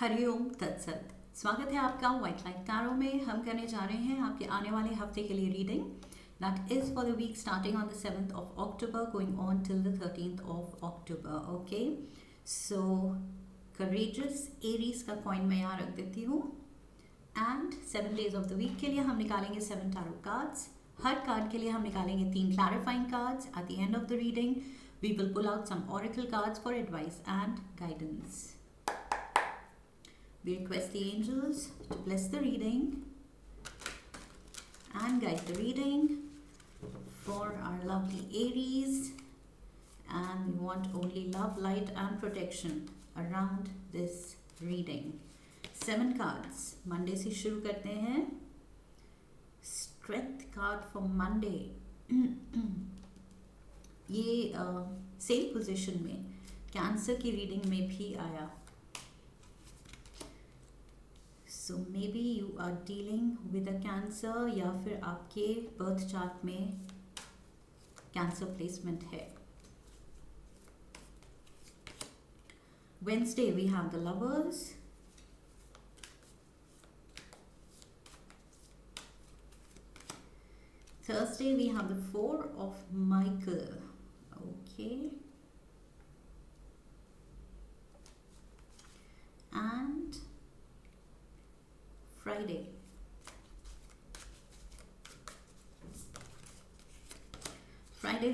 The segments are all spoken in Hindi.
हरिओम तत्सत। स्वागत है आपका व्हाइट लाइट टैरो में। हम करने जा रहे हैं आपके आने वाले हफ्ते के लिए reading that is for the week starting on the 7th of October going on till the 13th of October। Okay, so courageous Aries का कॉइन मैं यहाँ रख देती हूँ and 7 days of the week के लिए हम निकालेंगे 7 टैरो कार्ड्स। हर कार्ड के लिए हम निकालेंगे 3 clarifying cards. At the end of the reading we will pull out some oracle cards for advice and guidance. We request the angels to bless the reading and guide the reading for our lovely Aries, and we want only love, light and protection around this reading. 7 cards Monday से शुरू करते हैं। Strength card for Monday ये सेम पोजीशन में कैंसर की रीडिंग में भी आया। So maybe you are dealing with a cancer या फिर आपके बर्थ चार्ट में कैंसर प्लेसमेंट है। Wednesday we have the lovers, Thursday we have the 4 of Michael. Okay, and Friday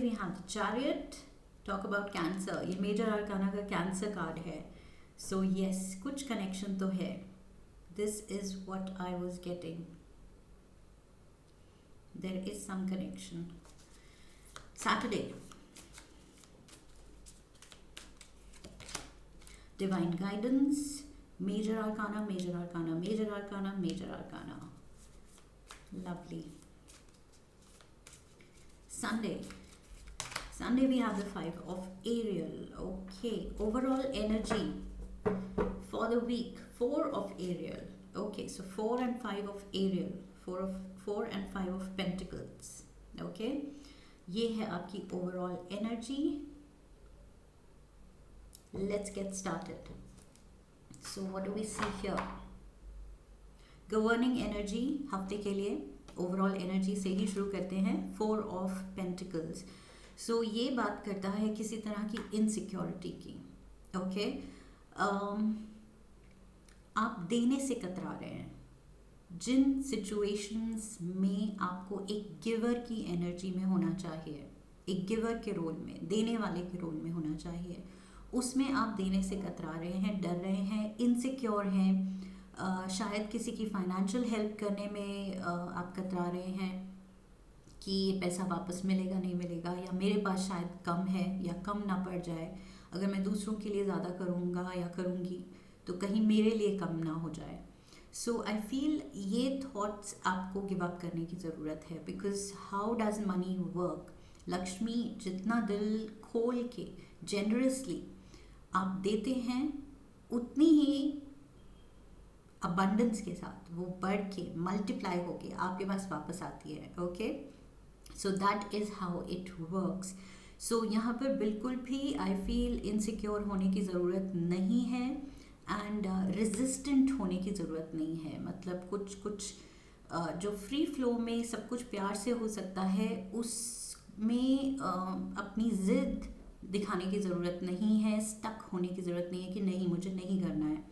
we have the Chariot. Talk about Cancer. ये मेजर आर्काना का कैंसर कार्ड है। सो यस, कुछ कनेक्शन तो है। This is what I was getting. There is some connection. Saturday divine guidance, Major Arcana, Major Arcana, Major Arcana, Major Arcana. Lovely. Sunday we have the 5 of Ariel. Okay, overall energy for the week, 4 of Ariel. Okay, so 4 and 5 of Ariel, 4 and 5 of Pentacles. Okay, ये है आपकी overall energy. Let's get started. So what do we see here? Governing energy हफ्ते के लिए ओवरऑल एनर्जी से ही शुरू करते हैं। 4 of Pentacles. So ये बात करता है किसी तरह की इनसिक्योरिटी की। ओके, आप देने से कतरा रहे हैं। जिन सिचुएशंस में आपको एक गिवर की एनर्जी में होना चाहिए, एक गिवर के रोल में, देने वाले के रोल में होना चाहिए, उसमें आप देने से कतरा रहे हैं, डर रहे हैं, इनसिक्योर हैं। शायद किसी की फाइनेंशियल हेल्प करने में आप कतरा रहे हैं कि ये पैसा वापस मिलेगा नहीं मिलेगा, या मेरे पास शायद कम है या कम ना पड़ जाए। अगर मैं दूसरों के लिए ज़्यादा करूँगा या करूँगी तो कहीं मेरे लिए कम ना हो जाए। सो आई फील ये थॉट्स आपको गिव अप करने की ज़रूरत है। Because how does money work? Lakshmi जितना दिल खोल के जेनरसली आप देते हैं, उतनी ही अबंडेंस के साथ वो बढ़ के मल्टीप्लाई होके आपके पास वापस आती है। Okay, so that is how it works. So यहाँ पर बिल्कुल भी आई फील इनसिक्योर होने की ज़रूरत नहीं है एंड रेजिस्टेंट होने की ज़रूरत नहीं है। मतलब कुछ जो फ्री फ्लो में सब कुछ प्यार से हो सकता है, उसमें अपनी ज़िद दिखाने की ज़रूरत नहीं है। स्टक होने की ज़रूरत नहीं है कि नहीं मुझे नहीं करना है,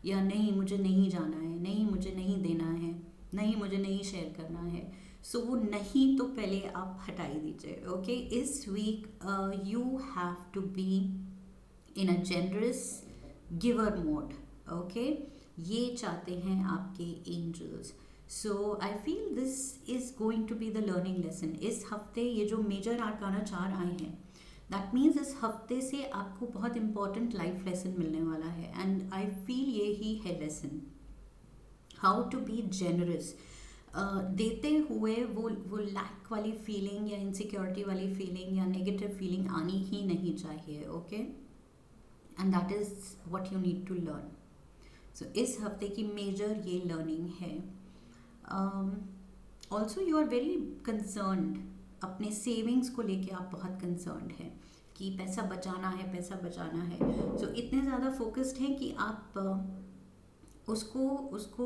या नहीं मुझे नहीं जाना है, नहीं मुझे नहीं देना है, नहीं मुझे नहीं शेयर करना है। सो वो नहीं तो पहले आप हटाई दीजिए। ओके, इस week you have to be in a generous giver mode. Okay, ये चाहते हैं आपके angels. So I feel this is going to be the learning lesson. इस हफ्ते ये जो मेजर आर्काना 4 आए हैं, दैट मीन्स इस हफ्ते से आपको बहुत इंपॉर्टेंट लाइफ लेसन मिलने वाला है। एंड आई फील ये ही है lesson, how to be generous. देते हुए वो लैक वाली फीलिंग या इनसिक्योरिटी वाली फीलिंग या नेगेटिव फीलिंग आनी ही नहीं चाहिए। Okay, and that is what you need to learn. So इस हफ्ते की मेजर ये लर्निंग है। Also you are very concerned, अपने सेविंग्स को लेके आप बहुत कंसर्न्ड हैं कि पैसा बचाना है, पैसा बचाना है। सो इतने ज़्यादा फोकस्ड हैं कि आप उसको उसको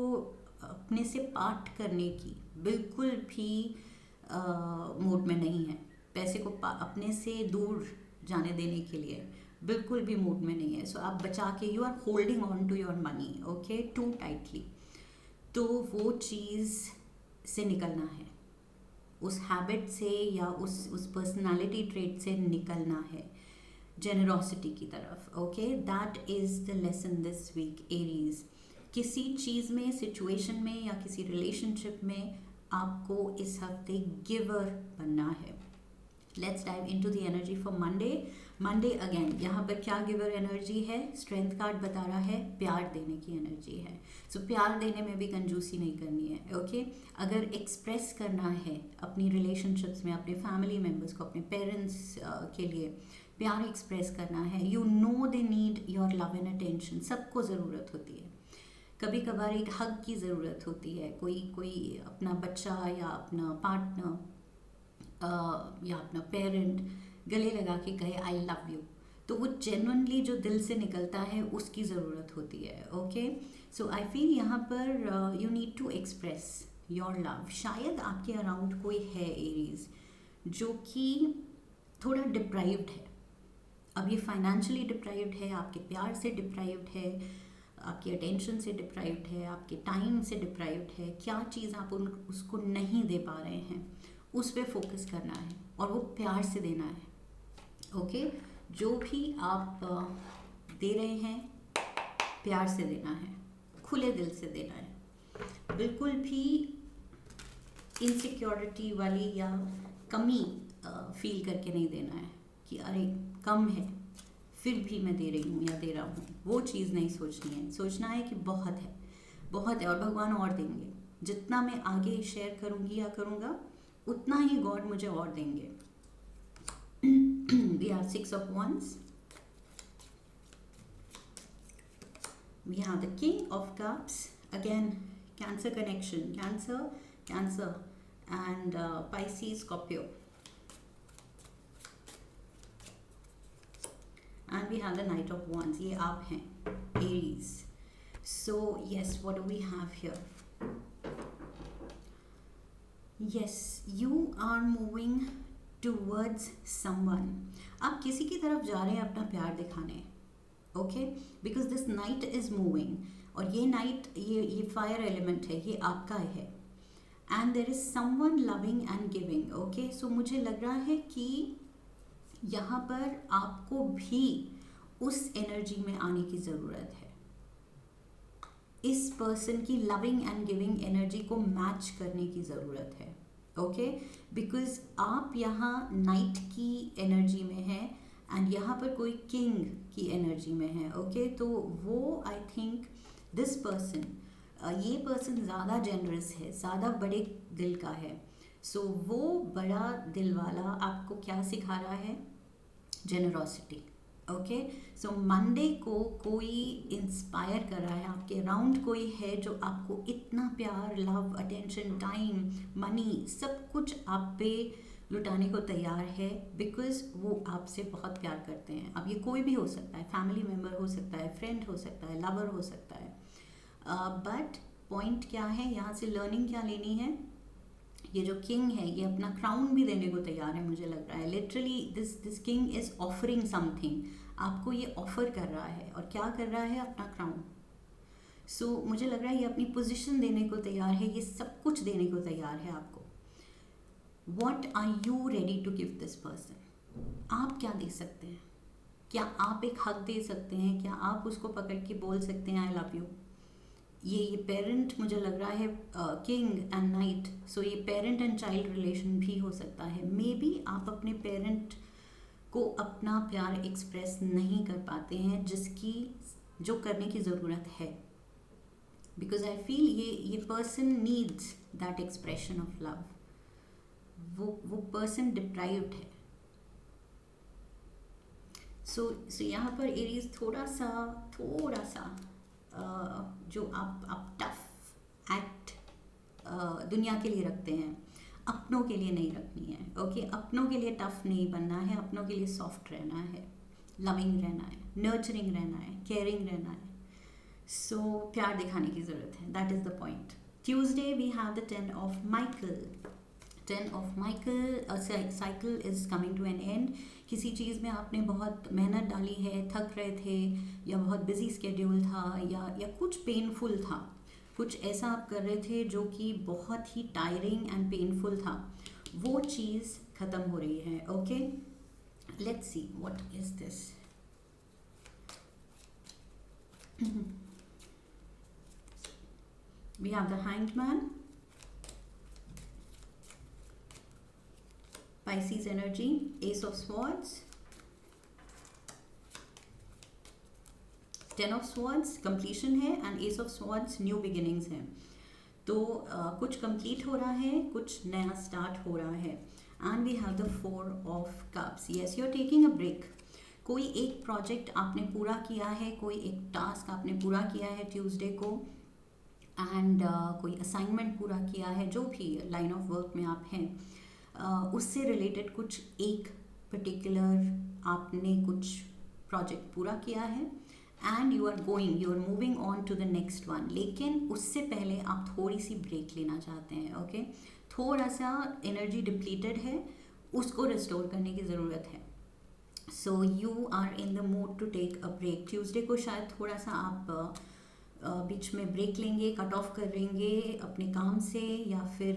अपने से पार्ट करने की बिल्कुल भी मूड में नहीं है। पैसे को अपने से दूर जाने देने के लिए बिल्कुल भी मूड में नहीं है। सो आप बचा के, you are holding on to your money, okay, too tightly. तो वो चीज़ से निकलना है, उस हैबिट से या उस पर्सनालिटी ट्रेट से निकलना है, जेनरोसिटी की तरफ। Okay, that is the lesson this week Aries. किसी चीज़ में, सिचुएशन में या किसी रिलेशनशिप में आपको इस हफ्ते गिवर बनना है। Let's dive into the energy for Monday. Monday again यहाँ पर क्या गिवर एनर्जी है? स्ट्रेंथ कार्ड बता रहा है प्यार देने की एनर्जी है। सो प्यार देने में भी कंजूसी नहीं करनी है, ओके। अगर एक्सप्रेस करना है अपनी रिलेशनशिप्स में, अपने फैमिली मेम्बर्स को, अपने पेरेंट्स के लिए प्यार एक्सप्रेस करना है, you know they need your love and attention. सबको ज़रूरत होती है, कभी कभार एक हग की ज़रूरत होती है। कोई अपना बच्चा या अपना पार्टनर या अपना पेरेंट गले लगा के कहे आई लव यू, तो वो जेन्युइनली जो दिल से निकलता है उसकी ज़रूरत होती है, ओके। सो आई फील यहाँ पर you need to express your love. शायद आपके अराउंड कोई है एरीज जो कि थोड़ा डिप्राइव्ड है, अब ये फाइनेंशियली डिप्राइव्ड है, आपके प्यार से डिप्राइव्ड है, आपकी अटेंशन से डिप्राइव्ड है, आपके टाइम से डिप्राइव्ड है। क्या चीज़ आप उसको नहीं दे पा रहे हैं, उस पर फोकस करना है और वो प्यार से देना है, ओके। जो भी आप दे रहे हैं प्यार से देना है, खुले दिल से देना है, बिल्कुल भी इनसिक्योरिटी वाली या कमी फील करके नहीं देना है कि अरे कम है फिर भी मैं दे रही हूँ या दे रहा हूँ। वो चीज़ नहीं सोचनी है, सोचना है कि बहुत है, बहुत है और भगवान और देंगे। जितना मैं आगे शेयर करूँगी या करूँगा उतना ही गॉड मुझे और देंगे। We have 6 of Wands. We have the King of Cups. Again, Cancer connection. Cancer and Pisces, Scorpio. And we have the Knight of Wands. ये आप हैं, Aries. So yes, what do we have here? Yes, you are moving towards someone. आप किसी की तरफ जा रहे हैं अपना प्यार दिखाने, okay, because this night is moving. और ये नाइट, ये फायर एलिमेंट है, ये आपका है। And there is someone loving and giving, okay. So मुझे लग रहा है कि यहाँ पर आपको भी उस एनर्जी में आने की ज़रूरत है, इस पर्सन की लविंग एंड गिविंग एनर्जी को मैच करने की ज़रूरत है, ओके। बिकॉज आप यहाँ नाइट की एनर्जी में हैं एंड यहाँ पर कोई किंग की एनर्जी में है, ओके। तो वो आई थिंक दिस पर्सन, ये पर्सन ज़्यादा जेनरस है, ज़्यादा बड़े दिल का है। सो वो बड़ा दिल वाला आपको क्या सिखा रहा है? Generosity, okay. सो मंडे को कोई इंस्पायर कर रहा है, आपके अराउंड कोई है जो आपको इतना प्यार, लव, अटेंशन, टाइम, मनी, सब कुछ आप पे लुटाने को तैयार है, बिकॉज वो आपसे बहुत प्यार करते हैं। अब ये कोई भी हो सकता है, फैमिली मेम्बर हो सकता है, फ्रेंड हो सकता है, लवर हो सकता है। बट पॉइंट क्या है यहाँ से, लर्निंग क्या लेनी है? ये जो किंग है ये अपना क्राउन भी देने को तैयार है, मुझे लग रहा है। Literally this king is offering something, आपको ये ऑफर कर रहा है। और क्या कर रहा है? अपना क्राउन। सो मुझे लग रहा है ये अपनी पोजीशन देने को तैयार है, ये सब कुछ देने को तैयार है आपको। What are you ready to give this person? आप क्या दे सकते हैं? क्या आप एक हक दे सकते हैं? क्या आप उसको पकड़ के बोल सकते हैं आई लव यू? ये पेरेंट मुझे लग रहा है, किंग एंड नाइट, सो ये पेरेंट एंड चाइल्ड रिलेशन भी हो सकता है। मे बी आप अपने पेरेंट को अपना प्यार एक्सप्रेस नहीं कर पाते हैं, जो करने की ज़रूरत है, बिकॉज आई फील ये person needs that expression of love. वो पर्सन डिप्राइव्ड है। सो यहाँ पर एरीज थोड़ा सा जो आप टफ एक्ट दुनिया के लिए रखते हैं, अपनों के लिए नहीं रखनी है, ओके। अपनों के लिए टफ नहीं बनना है, अपनों के लिए सॉफ्ट रहना है, लविंग रहना है, नर्चरिंग रहना है, केयरिंग रहना है। सो प्यार दिखाने की ज़रूरत है, that is the point. Tuesday we have the 10 of Michael. 10 of Michael, cycle is coming to an end. किसी चीज़ में आपने बहुत मेहनत डाली है, थक रहे थे, या बहुत बिजी स्केड्यूल था, या कुछ पेनफुल था, कुछ ऐसा आप कर रहे थे जो कि बहुत ही टायरिंग एंड पेनफुल था, वो चीज़ ख़त्म हो रही है. Okay, let's see what is this. We have the Hanged Man, Pisces energy, Ace of Swords, 10 of Swords completion है, and Ace of Swords new beginnings है. तो कुछ complete हो रहा है, कुछ नया start हो रहा है. And we have the 4 of Cups. Yes, you are taking a break. कोई एक प्रोजेक्ट आपने पूरा किया है, कोई एक टास्क आपने पूरा किया है ट्यूसडे को, एंड कोई असाइनमेंट पूरा किया है, जो भी लाइन ऑफ वर्क में आप हैं, उससे रिलेटेड कुछ एक पर्टिकुलर आपने कुछ प्रोजेक्ट पूरा किया है, and you are moving on to the next one. लेकिन उससे पहले आप थोड़ी सी ब्रेक लेना चाहते हैं. ओके, थोड़ा सा एनर्जी डिप्लीटेड है, उसको रिस्टोर करने की ज़रूरत है. So you are in the mood to take a break. Tuesday को शायद थोड़ा सा आप बीच में ब्रेक लेंगे, कट ऑफ करेंगे अपने काम से, या फिर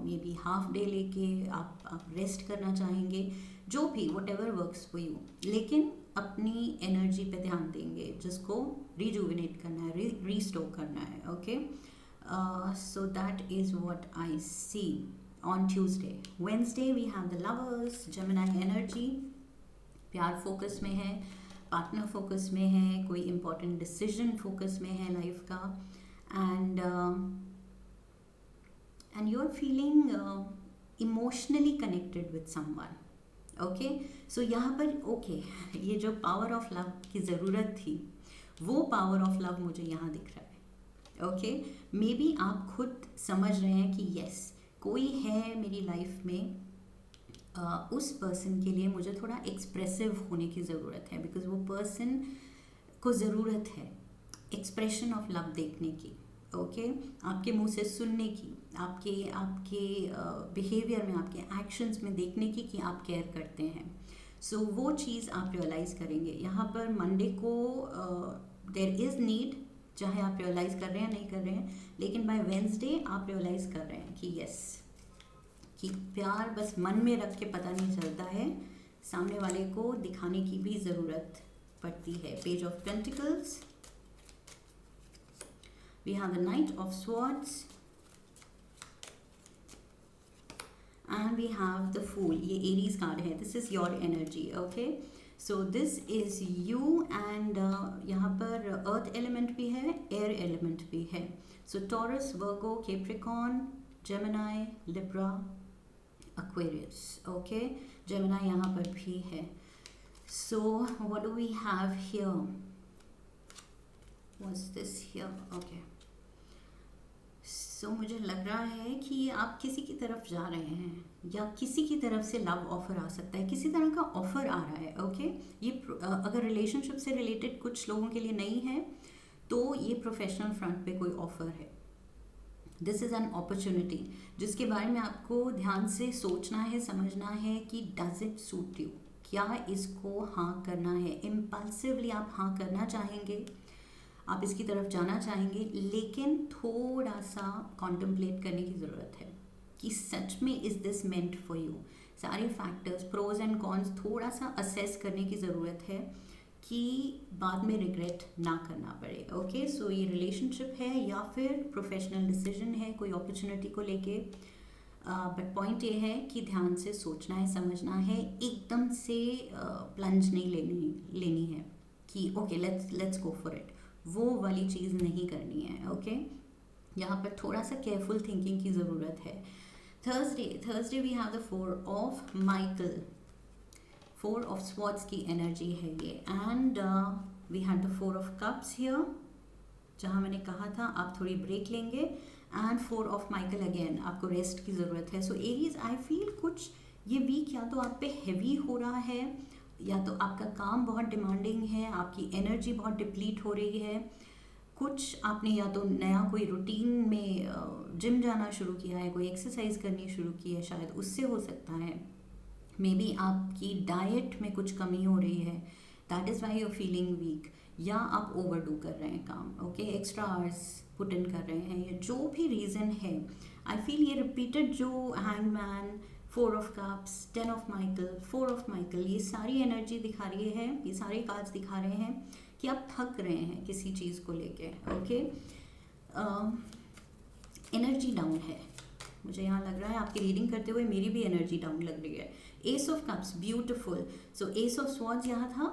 मे बी हाफ डे लेके आप रेस्ट करना चाहेंगे, जो भी what ever works for you. लेकिन अपनी एनर्जी पे ध्यान देंगे, जिसको रिजुविनेट करना है, रीस्टोर करना है. Okay, so that is what I see on Tuesday. Wednesday we have the lovers, Gemini energy. प्यार फोकस में है, पार्टनर फोकस में है, कोई इम्पोर्टेंट डिसीजन फोकस में है लाइफ का, and you are feeling emotionally connected with someone. Okay, so यहाँ पर ओके, ये जो पावर ऑफ लव की ज़रूरत थी, वो पावर ऑफ लव मुझे यहाँ दिख रहा है. ओके, मे बी आप खुद समझ रहे हैं कि यस, कोई है मेरी लाइफ में, उस पर्सन के लिए मुझे थोड़ा एक्सप्रेसिव होने की ज़रूरत है, बिकॉज वो पर्सन को ज़रूरत है एक्सप्रेशन ऑफ लव देखने की. ओके, आपके मुंह से सुनने की, आपके बिहेवियर में, आपके एक्शंस में देखने की कि आप केयर करते हैं. सो वो चीज़ आप रियलाइज़ करेंगे. यहाँ पर मंडे को देयर इज़ नीड, चाहे आप रियलाइज़ कर रहे हैं नहीं कर रहे हैं, लेकिन बाय वेंसडे आप रियलाइज़ कर रहे हैं कि यस, कि प्यार बस मन में रख के पता नहीं चलता है, सामने वाले को दिखाने की भी ज़रूरत पड़ती है. Page of pentacles, we have the knight of swords, and we have the fool. ये एरीज कार्ड है, this is your energy. Okay, so this is you, and यहाँ पर अर्थ एलिमेंट भी है, एयर एलिमेंट भी है. So Taurus, Virgo, Capricorn, Gemini, Libra, Aquarius. Okay, Gemini यहाँ पर भी है. So what do we have here? What's this here? Okay. So मुझे लग रहा है कि आप किसी की तरफ जा रहे हैं, या किसी की तरफ से लव ऑफर आ सकता है, किसी तरह का ऑफर आ रहा है. ओके, ये अगर रिलेशनशिप से रिलेटेड कुछ लोगों के लिए नहीं है, तो ये प्रोफेशनल फ्रंट पे कोई ऑफर है. दिस इज़ एन अपॉर्चुनिटी जिसके बारे में आपको ध्यान से सोचना है, समझना है कि डज इट सूट यू, क्या इसको हाँ करना है. इम्पल्सिवली आप हाँ करना चाहेंगे, आप इसकी तरफ जाना चाहेंगे, लेकिन थोड़ा सा कॉन्टम्पलेट करने की ज़रूरत है कि सच में is this meant for you. सारे फैक्टर्स, प्रोज एंड कॉन्स थोड़ा सा असेस करने की ज़रूरत है कि बाद में रिग्रेट ना करना पड़े. ओके, सो ये रिलेशनशिप है या फिर प्रोफेशनल डिसीजन है कोई अपॉर्चुनिटी को लेके, बट पॉइंट ये है कि ध्यान से सोचना है, समझना है, एकदम से प्लंज नहीं लेनी है कि okay let's go for it, वो वाली चीज़ नहीं करनी है. ओके, यहाँ पर थोड़ा सा केयरफुल थिंकिंग की ज़रूरत है. Thursday we have the 4 of Michael. 4 of swords की एनर्जी है ये, and we had the 4 of cups here, जहाँ मैंने कहा था आप थोड़ी ब्रेक लेंगे, एंड 4 ऑफ माइकल अगेन, आपको रेस्ट की ज़रूरत है. सो एरीज, आई फील कुछ ये वीक या तो आप पे हैवी हो रहा है, या तो आपका काम बहुत डिमांडिंग है, आपकी एनर्जी बहुत डिप्लीट हो रही है, कुछ आपने या तो नया कोई रूटीन में जिम जाना शुरू किया है, कोई एक्सरसाइज करनी शुरू की है, शायद उससे हो सकता है। मे बी आपकी डाइट में कुछ कमी हो रही है, that is why you feeling weak, या आप ओवरडू कर रहे हैं काम, okay, extra hours put in कर रहे हैं, या जो भी रीज़न है। आई फील ये रिपीटेड जो hangman, 4 of Cups, 10 of Michael, 4 of Michael, ये सारी एनर्जी दिखा रही है, ये सारे कार्ड्स दिखा रहे हैं कि आप थक रहे हैं किसी चीज़ को लेके, ओके। एनर्जी डाउन है, मुझे यहाँ लग रहा है आपकी रीडिंग करते हुए मेरी भी एनर्जी डाउन लग रही है। Ace of cups, beautiful. So ace of swords यहाँ था,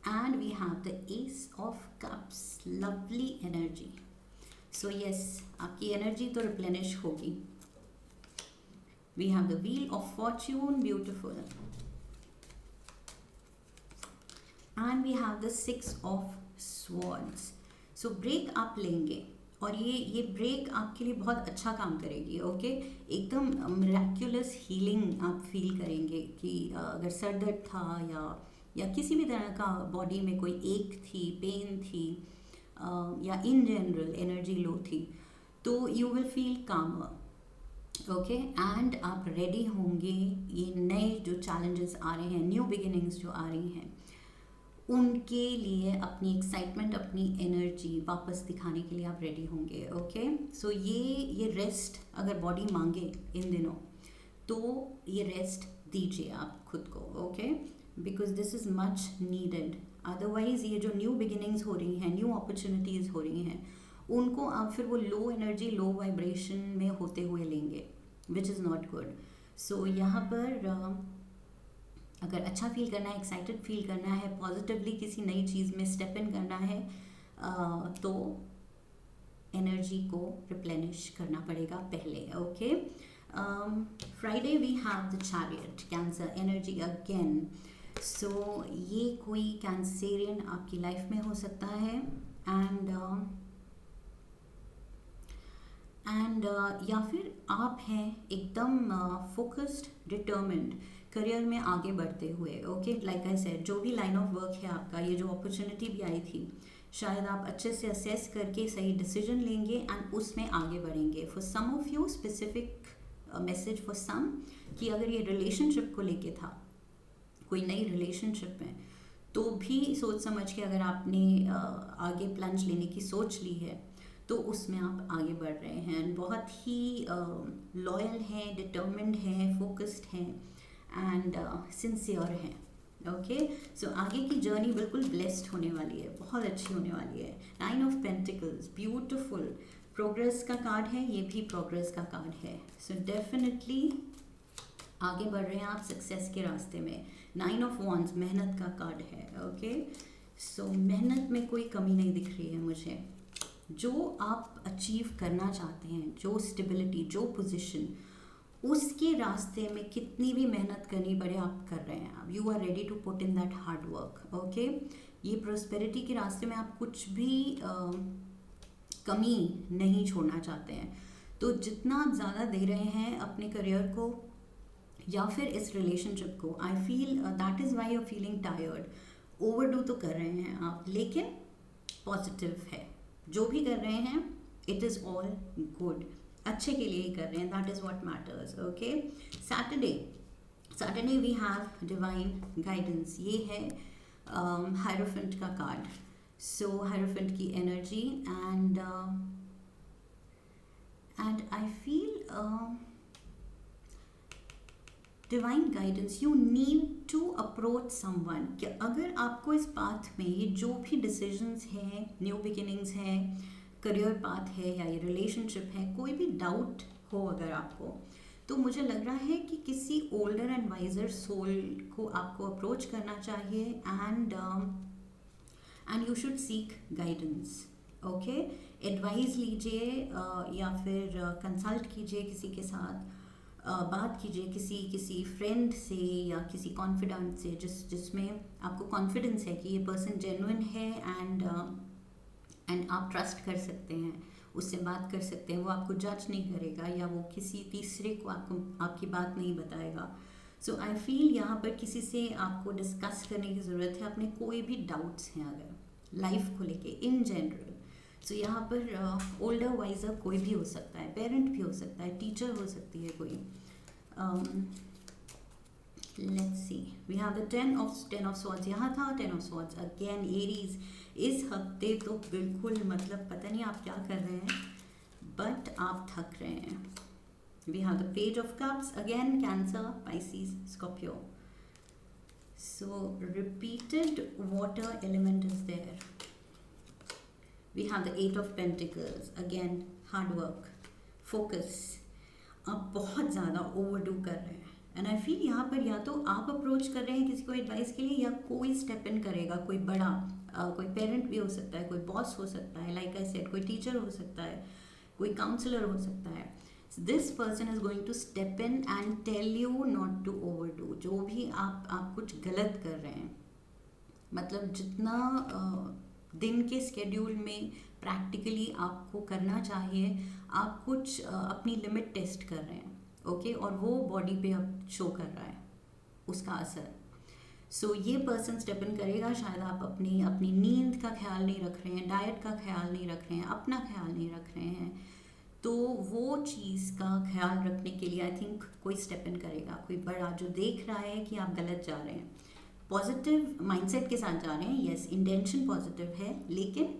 and we have the ace of cups, lovely energy. So yes, आपकी एनर्जी तो रिप्लेनिश होगी। We have the wheel of fortune, beautiful, and we have the 6 of Swords। सो ब्रेक आप लेंगे, और ये ब्रेक आपके लिए बहुत अच्छा काम करेगी, ओके। एकदम मिरेक्युलस हीलिंग आप फील करेंगे कि अगर सर दर्द था या किसी भी तरह का बॉडी में कोई एक थी, पेन थी, या इन जनरल एनर्जी लो थी, तो यू विल फील कामर, ओके। एंड आप रेडी होंगे ये नए जो चैलेंजेस आ रहे हैं, न्यू बिगिनिंग्स जो आ रही हैं, उनके लिए अपनी एक्साइटमेंट, अपनी एनर्जी वापस दिखाने के लिए आप रेडी होंगे, ओके। सो ये रेस्ट अगर बॉडी मांगे इन दिनों, तो ये रेस्ट दीजिए आप खुद को, okay, because this is much needed. Otherwise ये जो न्यू बिगिनिंग्स हो रही हैं, न्यू अपॉर्चुनिटीज़ हो रही हैं, उनको आप फिर वो लो एनर्जी, लो वाइब्रेशन में होते हुए लेंगे, विच इज़ नॉट गुड। सो यहाँ पर अगर अच्छा फील करना है, एक्साइटेड फील करना है, पॉजिटिवली किसी नई चीज़ में स्टेप इन करना है, तो एनर्जी को रिप्लेनिश करना पड़ेगा पहले, okay. Friday we have the chariot, cancer energy again. So ये कोई कैंसेरियन आपकी लाइफ में हो सकता है, एंड या फिर आप हैं एकदम फोकस्ड, डिटर्मिन्ड करियर में आगे बढ़ते हुए, ओके। लाइक आई सेड, जो भी लाइन ऑफ वर्क है आपका, ये जो अपॉर्चुनिटी भी आई थी, शायद आप अच्छे से असेस करके सही डिसीजन लेंगे एंड उसमें आगे बढ़ेंगे। For some of you, specific message for some, कि अगर ये रिलेशनशिप को लेके था, कोई नई रिलेशनशिप में, तो भी सोच समझ के अगर आपने आगे प्लंज लेने की सोच ली है, तो उसमें आप आगे बढ़ रहे हैं, बहुत ही लॉयल हैं, डिटर्मिन्ड हैं, फोकस्ड हैं, एंड सिंसियर हैं, ओके। सो आगे की जर्नी बिल्कुल ब्लेस्ड होने वाली है, बहुत अच्छी होने वाली है। 9 of Pentacles, ब्यूटिफुल, प्रोग्रेस का कार्ड है, ये भी प्रोग्रेस का कार्ड है। सो डेफिनेटली आगे बढ़ रहे हैं आप सक्सेस के रास्ते में। 9 of Wands, मेहनत का कार्ड है, ओके। सो मेहनत में कोई कमी नहीं दिख रही है मुझे। जो आप अचीव करना चाहते हैं, जो स्टेबिलिटी, जो पोजीशन, उसके रास्ते में कितनी भी मेहनत करनी पड़े आप कर रहे हैं। आप you are ready to put in that hard work, okay. ये प्रोस्पेरिटी के रास्ते में आप कुछ भी कमी नहीं छोड़ना चाहते हैं। तो जितना आप ज़्यादा दे रहे हैं अपने करियर को या फिर इस रिलेशनशिप को, I feel that is why you are feeling tired. Overdo तो कर रहे हैं आप, लेकिन पॉजिटिव है, जो भी कर रहे हैं इट इज़ ऑल गुड, अच्छे के लिए ही कर रहे हैं, that is what matters, okay. Saturday we have divine guidance, ये है हायरोफेंट का कार्ड। सो हायरोफेंट की energy, and I feel divine guidance, you need to approach someone, कि अगर आपको इस पाथ में ये जो भी डिसीजंस हैं, न्यू बिगिनिंग्स हैं, करियर पाथ है या ये रिलेशनशिप है, कोई भी डाउट हो अगर आपको, तो मुझे लग रहा है कि किसी ओल्डर एंड वाइजर सोल को आपको अप्रोच करना चाहिए, and you should seek guidance, okay. Advice लीजिए, या फिर कंसल्ट कीजिए किसी के साथ, बात कीजिए किसी फ्रेंड से या किसी कॉन्फिडेंट से, जिसमें आपको कॉन्फिडेंस है कि ये पर्सन जेन्युइन है, एंड आप ट्रस्ट कर सकते हैं, उससे बात कर सकते हैं, वो आपको जज नहीं करेगा या वो किसी तीसरे को आपकी बात नहीं बताएगा। सो आई फील यहाँ पर किसी से आपको डिस्कस करने की ज़रूरत है अपने कोई भी डाउट्स हैं अगर लाइफ को लेके इन जनरल, सो यहाँ पर ओल्डर वाइजर कोई भी हो सकता है, पेरेंट भी हो सकता है, टीचर हो सकती है कोई. Let's see, we have the ten of swords यहाँ था, 10 ऑफ स्वॉर्ड्स अगेन एरीज. इस हफ्ते तो बिल्कुल मतलब पता नहीं आप क्या कर रहे हैं, बट आप थक रहे हैं. We have the page of cups again, Cancer, Pisces, Scorpio. So repeated water element is there. We have the 8 of Pentacles, again hard work, focus. आप बहुत ज़्यादा ओवरडू कर रहे हैं एंड आई फील यहाँ पर या तो आप अप्रोच कर रहे हैं किसी को एडवाइस के लिए, या कोई स्टेप इन करेगा, कोई बड़ा कोई पेरेंट भी हो सकता है, कोई बॉस हो सकता है, लाइक आई सेड कोई टीचर हो सकता है, कोई काउंसलर हो सकता है. This person is going to step in and tell you not to overdo. जो भी आप कुछ गलत कर रहे हैं, मतलब जितना दिन के स्केड्यूल में प्रैक्टिकली आपको करना चाहिए, आप कुछ अपनी लिमिट टेस्ट कर रहे हैं, ओके, और वो बॉडी पे अब शो कर रहा है उसका असर. सो ये पर्सन स्टेप इन करेगा. शायद आप अपनी नींद का ख्याल नहीं रख रहे हैं, डाइट का ख्याल नहीं रख रहे हैं, अपना ख्याल नहीं रख रहे हैं, तो वो चीज़ का ख्याल रखने के लिए आई थिंक कोई स्टेप इन करेगा, कोई बड़ा, जो देख रहा है कि आप गलत जा रहे हैं. पॉजिटिव माइंडसेट के साथ जा रहे हैं, यस, इंटेंशन पॉजिटिव है, लेकिन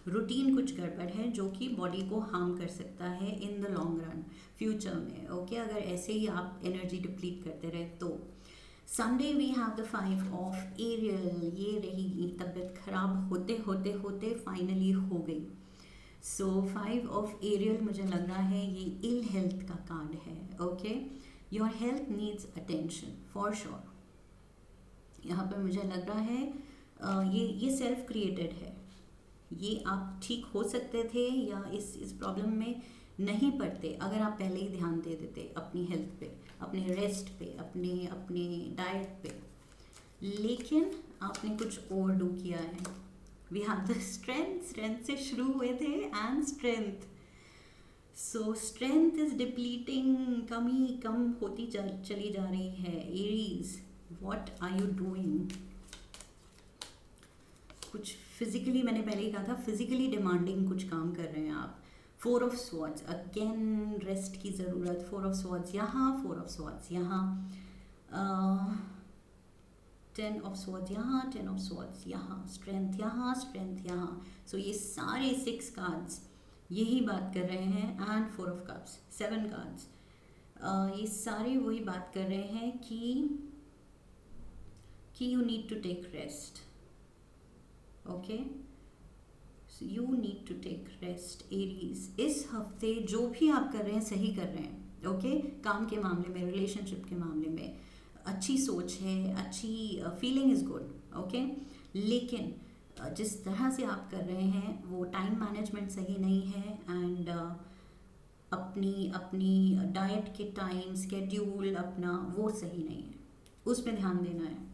रूटीन कुछ गड़बड़ है जो कि बॉडी को हार्म कर सकता है in the long run, future में, ओके, अगर ऐसे ही आप एनर्जी डिप्लीट करते रहे तो. Sunday we have the 5 of aerial. ये रही तबीयत खराब होते होते होते फाइनली हो गई. सो 5 ऑफ एरियल मुझे लग रहा है ये इल हेल्थ का कार्ड है, okay. Your health needs attention for sure. यहाँ पर मुझे लग रहा है ये सेल्फ क्रिएटेड है. ये आप ठीक हो सकते थे या इस प्रॉब्लम में नहीं पड़ते अगर आप पहले ही ध्यान दे देते अपनी हेल्थ पे, अपने रेस्ट पे, अपने डाइट पे, लेकिन आपने कुछ ओवरडू किया है. वी हैव द स्ट्रेंथ से शुरू हुए थे and strength. So strength is depleting, कम होती चली जा रही है. Aries, What are you doing? कुछ फिजिकली, मैंने पहले ही कहा था, फिजिकली डिमांडिंग कुछ काम कर रहे हैं आप. 4 ऑफ स्वॉर्ड्स अगेन, रेस्ट की ज़रूरत. 4 ऑफ स्वॉर्ड्स यहाँ, 4 ऑफ स्वॉर्ड्स यहाँ, 10 ऑफ स्वॉर्ड्स यहाँ, 10 ऑफ स्वॉर्ड्स यहाँ, स्ट्रेंथ यहाँ, स्ट्रेंथ यहाँ. सो ये सारे 6 कार्ड्स यही बात कर रहे हैं. एंड 4 ऑफ कप्स, 7 कार्ड्स, ये सारे वही बात कर रहे हैं कि you need to take rest, okay, so you need to take rest. Aries, इस हफ्ते जो भी आप कर रहे हैं सही कर रहे हैं, ओके, काम के मामले में, रिलेशनशिप के मामले में अच्छी सोच है, अच्छी फीलिंग इज गुड, ओके, लेकिन जिस तरह से आप कर रहे हैं वो टाइम मैनेजमेंट सही नहीं है एंड अपनी डाइट के टाइम स्केड्यूल अपना वो सही नहीं है, उस पर ध्यान देना है.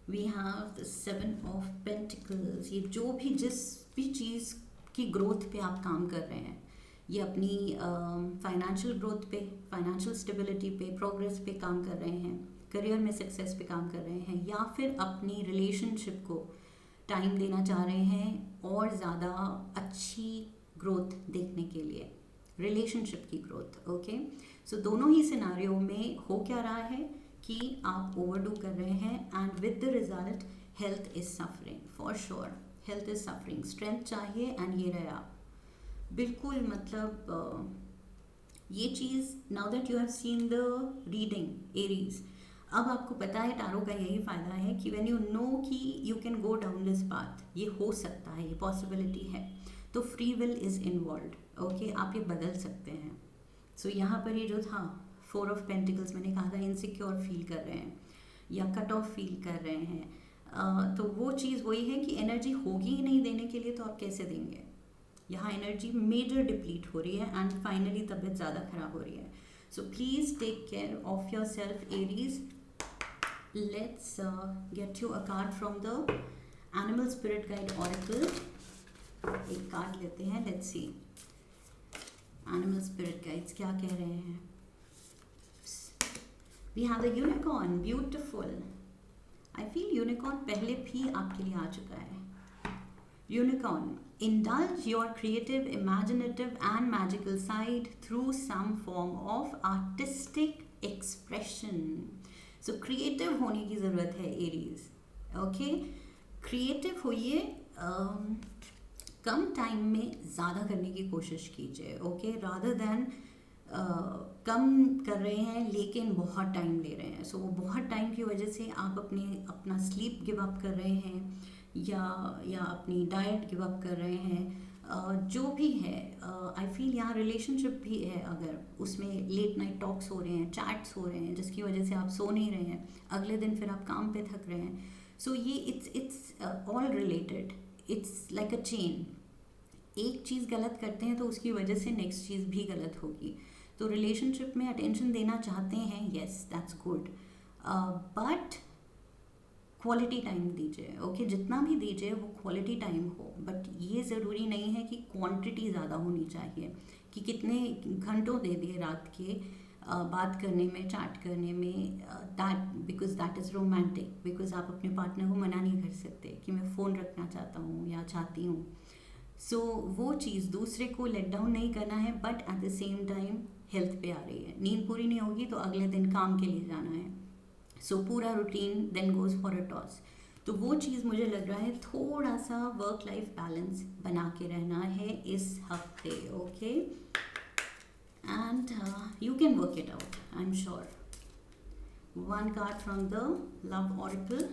We have the 7 of pentacles. ये जो भी जिस भी चीज़ की ग्रोथ पे आप काम कर रहे हैं, ये अपनी फाइनेंशियल ग्रोथ पे, फाइनेंशियल स्टेबिलिटी पे, प्रोग्रेस पे काम कर रहे हैं, करियर में सक्सेस पे काम कर रहे हैं, या फिर अपनी रिलेशनशिप को टाइम देना चाह रहे हैं और ज़्यादा अच्छी ग्रोथ देखने के लिए, रिलेशनशिप की ग्रोथ, ओके. सो दोनों ही सिनारियो में हो क्या रहा है कि आप ओवरडू कर रहे हैं and with the result health is suffering for sure. Health is suffering. Strength चाहिए एंड ये रहा बिल्कुल. मतलब ये चीज़, now that you have seen the reading Aries, अब आपको पता है टारो का यही फ़ायदा है कि व्हेन यू नो कि you can go down this path, ये हो सकता है, ये पॉसिबिलिटी है, तो free will is involved, okay, आप ये बदल सकते हैं. सो यहाँ पर ये जो था 4 ऑफ पेंटिकल्स, मैंने कहा था इनसिक्योर फील कर रहे हैं या कट ऑफ फील कर रहे हैं, तो वो चीज़ वही है कि एनर्जी होगी ही नहीं देने के लिए, तो आप कैसे देंगे. यहाँ एनर्जी मेजर डिप्लीट हो रही है एंड फाइनली तबीयत ज़्यादा खराब हो रही है. So please take care of yourself Aries. Let's get you a card from the animal spirit guide oracle. एक कार्ड लेते हैं, let's see animal spirit guides क्या कह रहे हैं. We have the unicorn, beautiful. I feel unicorn पहले भी आपके लिए आ चुका है. Unicorn, indulge your creative, imaginative, and magical side through some form of artistic expression. So, creative होने की ज़रूरत है एरीज. ओके, क्रिएटिव होइए. कम टाइम में ज़्यादा करने की कोशिश कीजिए. ओके, रादर देन कम कर रहे हैं लेकिन बहुत टाइम ले रहे हैं. सो वो बहुत टाइम की वजह से आप अपना स्लीप गिव अप कर रहे हैं या अपनी डाइट गिव अप कर रहे हैं. जो भी है, आई फील यहाँ रिलेशनशिप भी है. अगर उसमें लेट नाइट टॉक्स हो रहे हैं, चैट्स हो रहे हैं, जिसकी वजह से आप सो नहीं रहे हैं, अगले दिन फिर आप काम पे थक रहे हैं. सो ये it's all related. It's like a chain. एक चीज़ गलत करते हैं तो उसकी वजह से नेक्स्ट चीज़ भी गलत होगी. तो रिलेशनशिप में अटेंशन देना चाहते हैं, yes that's good, but quality time दीजिए. ओके, जितना भी दीजिए वो क्वालिटी टाइम हो. बट ये ज़रूरी नहीं है कि क्वांटिटी ज़्यादा होनी चाहिए, कि कितने घंटों दे दिए रात के बात करने में, चैट करने में. That because that is romantic. Because आप अपने पार्टनर को मना नहीं कर सकते कि मैं फ़ोन रखना चाहता हूँ या चाहती हूँ. सो वो चीज़ दूसरे को लेट डाउन नहीं करना है, but at the same time health पे आ रही है. नींद पूरी नहीं होगी तो अगले दिन काम के लिए जाना है. सो पूरा routine then goes for a toss. तो वो चीज़ मुझे लग रहा है थोड़ा सा वर्क लाइफ बैलेंस बना के रहना है इस हफ्ते. Okay, and you can work it out, I am sure. One card from the love oracle.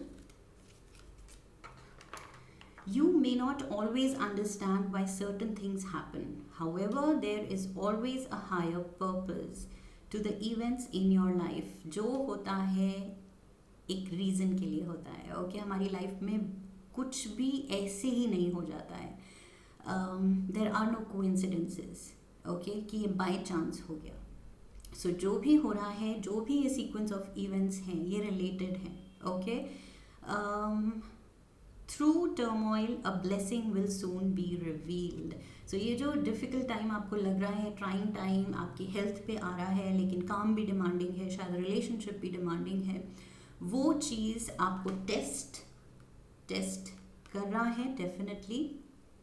You may not always understand why certain things happen. However, there is always a higher purpose to the events in your life. जो होता है एक रीज़न के लिए होता है. ओके, हमारी लाइफ में कुछ भी ऐसे ही नहीं हो जाता है. There are no coincidences. Okay, कि ये बाय चांस हो गया. सो जो भी हो रहा है, जो भी ये सीक्वेंस ऑफ इवेंट्स हैं, ये रिलेटेड हैं. Okay, through turmoil a blessing will soon be revealed. So ये जो डिफ़िकल्ट टाइम आपको लग रहा है, ट्राइंग टाइम आपकी हेल्थ पे आ रहा है, लेकिन काम भी डिमांडिंग है, शायद रिलेशनशिप भी डिमांडिंग है, वो चीज़ आपको टेस्ट कर रहा है. Definitely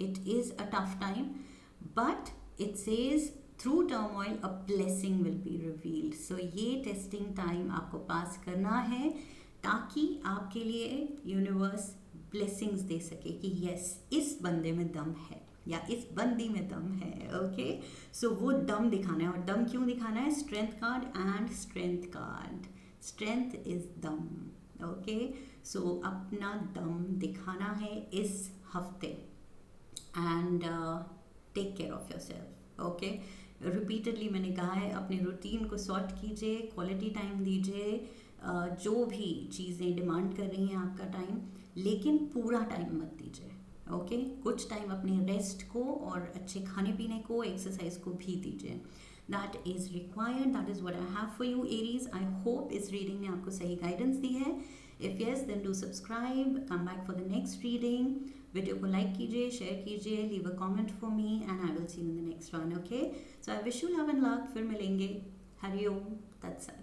it is a tough time, but it says through turmoil a blessing will be revealed. So ये टेस्टिंग टाइम आपको पास करना है ताकि आपके लिए यूनिवर्स ब्लेसिंग्स दे सके कि यस, इस बंदे में दम है या इस बंदी में दम है. ओके, सो वो दम दिखाना है. और दम क्यों दिखाना है? Strength card and strength card. Strength is दम. ओके, सो अपना दम दिखाना है इस हफ्ते. And take care of yourself. Okay, repeatedly मैंने कहा है, अपने रूटीन को सॉर्ट कीजिए, क्वालिटी टाइम दीजिए. जो भी चीज़ें डिमांड कर रही हैं आपका टाइम, लेकिन पूरा टाइम मत दीजिए. ओके, कुछ टाइम अपने रेस्ट को और अच्छे खाने पीने को, एक्सरसाइज को भी दीजिए. That is required. That is what I have for you Aries. I hope इस रीडिंग ने आपको सही गाइडेंस दी है. If yes, then do subscribe, come back for the next reading. Video को लाइक कीजिए, शेयर कीजिए, leave a comment for me, and I will see you in the next one. Okay, so I wish you love and luck. फिर मिलेंगे. हरिओम तत्सत.